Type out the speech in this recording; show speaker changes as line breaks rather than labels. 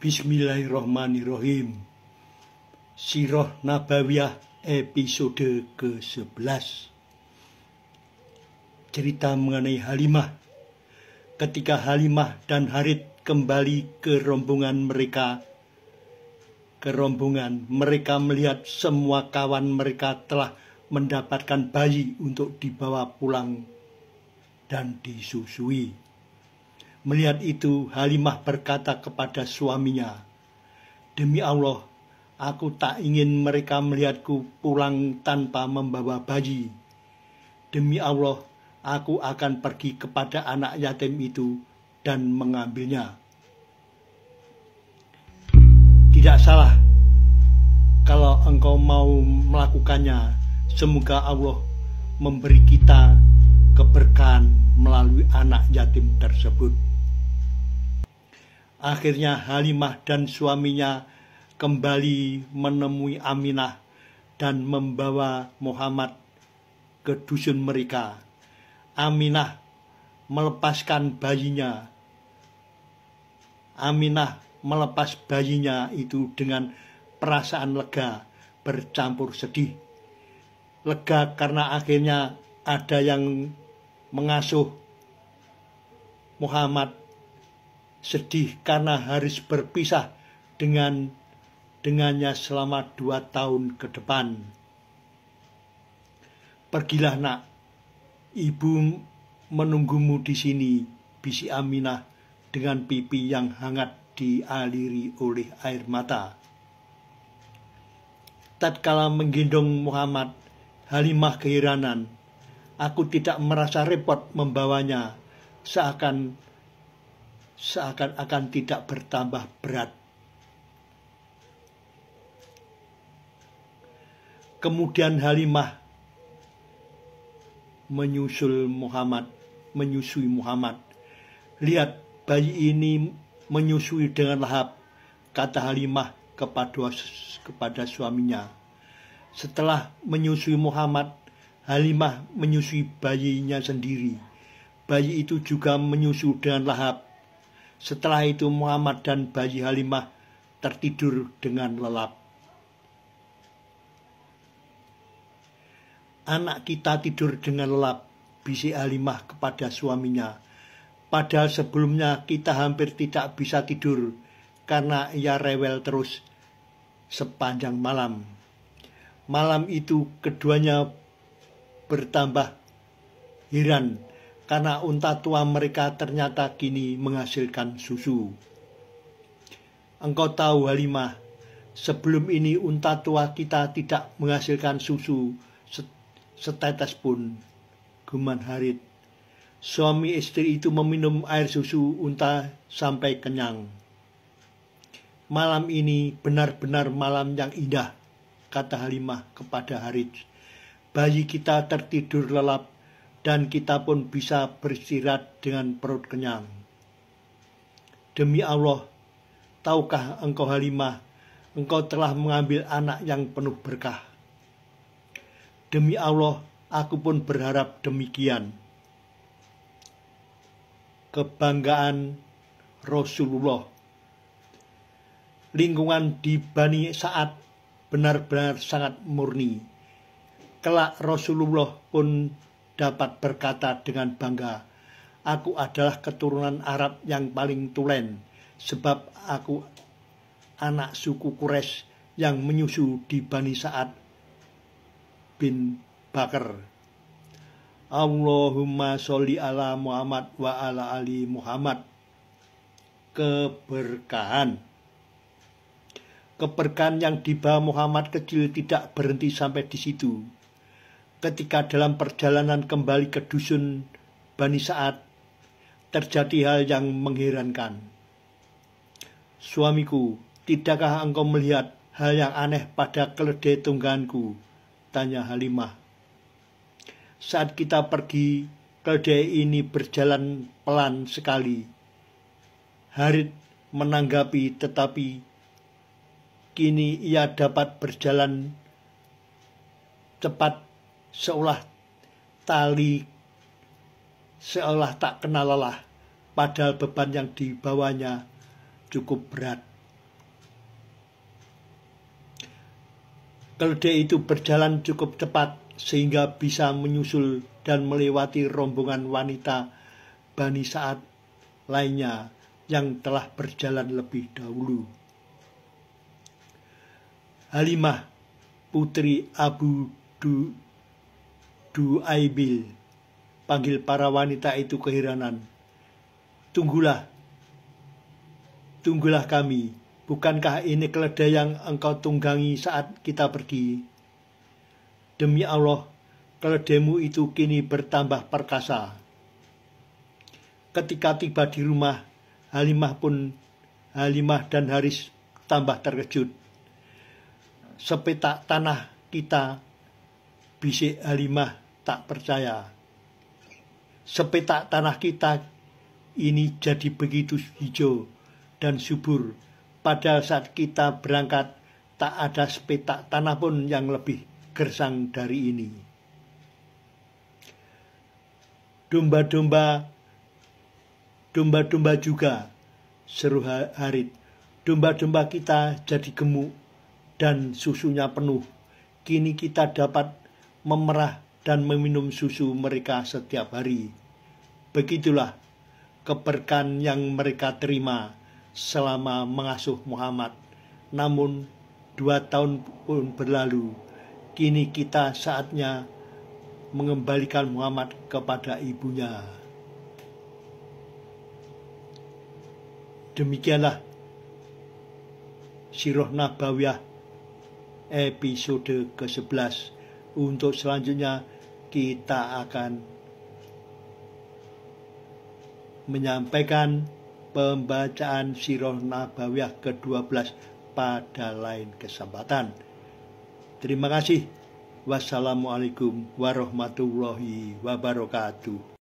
Bismillahirrahmanirrahim. Sirah Nabawiyah episode ke-11. Cerita mengenai Halimah. Ketika Halimah dan Harith kembali ke rombongan mereka, mereka melihat semua kawan mereka telah mendapatkan bayi untuk dibawa pulang dan disusui. Melihat itu, Halimah berkata kepada suaminya, "Demi Allah, aku tak ingin mereka melihatku pulang tanpa membawa bayi. Demi Allah, aku akan pergi kepada anak yatim itu dan mengambilnya." Tidak salah kalau engkau mau melakukannya. Semoga Allah memberi kita keberkahan melalui anak yatim tersebut. Akhirnya Halimah dan suaminya kembali menemui Aminah dan membawa Muhammad ke dusun mereka. Aminah melepaskan bayinya. Aminah melepas bayinya itu dengan perasaan lega bercampur sedih. Lega karena akhirnya ada yang mengasuh Muhammad, sedih karena harus berpisah dengannya selama 2 tahun ke depan. "Pergilah nak, ibu menunggumu di sini," bisik Aminah dengan pipi yang hangat dialiri oleh air mata. Tatkala menggendong Muhammad, Halimah keheranan. "Aku tidak merasa repot membawanya, seakan-akan tidak bertambah berat." Kemudian Halimah menyusui Muhammad. "Lihat, bayi ini menyusui dengan lahap," kata Halimah kepada suaminya. Setelah menyusui Muhammad, Halimah menyusui bayinya sendiri. Bayi itu juga menyusu dengan lahap. Setelah itu Muhammad dan bayi Halimah tertidur dengan lelap. "Anak kita tidur dengan lelap," bisik Halimah kepada suaminya. "Padahal sebelumnya kita hampir tidak bisa tidur karena ia rewel terus sepanjang malam." Malam itu keduanya bertambah heran karena unta tua mereka ternyata kini menghasilkan susu. "Engkau tahu Halimah, sebelum ini unta tua kita tidak menghasilkan susu setetes pun," gumam Harith. Suami istri itu meminum air susu unta sampai kenyang. "Malam ini benar-benar malam yang indah," kata Halimah kepada Harith. "Bayi kita tertidur lelap dan kita pun bisa beristirahat dengan perut kenyang. Demi Allah, tahukah engkau Halimah, engkau telah mengambil anak yang penuh berkah. Demi Allah, aku pun berharap demikian." Kebanggaan Rasulullah. Lingkungan di Bani Sa'ad benar-benar sangat murni. Kelak Rasulullah pun dapat berkata dengan bangga, "Aku adalah keturunan Arab yang paling tulen, sebab aku anak suku Quraisy yang menyusu di Bani Sa'ad bin Bakar." Allahumma sholli ala Muhammad wa ala ali Muhammad. Keberkahan yang dibawa Muhammad kecil tidak berhenti sampai di situ. Ketika dalam perjalanan kembali ke dusun Bani Sa'ad, terjadi hal yang mengherankan. "Suamiku, tidakkah engkau melihat hal yang aneh pada keledai tungganganku?" tanya Halimah. "Saat kita pergi, keledai ini berjalan pelan sekali," Harith menanggapi, "tetapi kini ia dapat berjalan cepat seolah tak kenal lelah, padahal beban yang dibawanya cukup berat." Keledai itu berjalan cukup cepat sehingga bisa menyusul dan melewati rombongan wanita Bani Sa'ad lainnya yang telah berjalan lebih dahulu. Halimah, putri Abu Du'aibil, panggil para wanita itu keheranan. Tunggulah kami. Bukankah ini keledai yang engkau tunggangi saat kita pergi? Demi Allah, keledaimu itu kini bertambah perkasa. Ketika tiba di rumah, Halimah dan Haris tambah terkejut. Sepetak tanah kita, bisik Halimah tak percaya. Sepetak tanah kita ini jadi begitu hijau dan subur. Pada saat kita berangkat, tak ada sepetak tanah pun yang lebih gersang dari ini. Domba-domba juga, seru Harith. Domba-domba kita jadi gemuk dan susunya penuh. Kini kita dapat memerah dan meminum susu mereka setiap hari. Begitulah keberkahan yang mereka terima selama mengasuh Muhammad. Namun 2 tahun pun berlalu. Kini kita saatnya mengembalikan Muhammad kepada ibunya. Demikianlah Sirah Nabawiyah episode ke-11. Untuk selanjutnya kita akan menyampaikan pembacaan Sirah Nabawiyah ke-12 pada lain kesempatan. Terima kasih. Wassalamualaikum warahmatullahi wabarakatuh.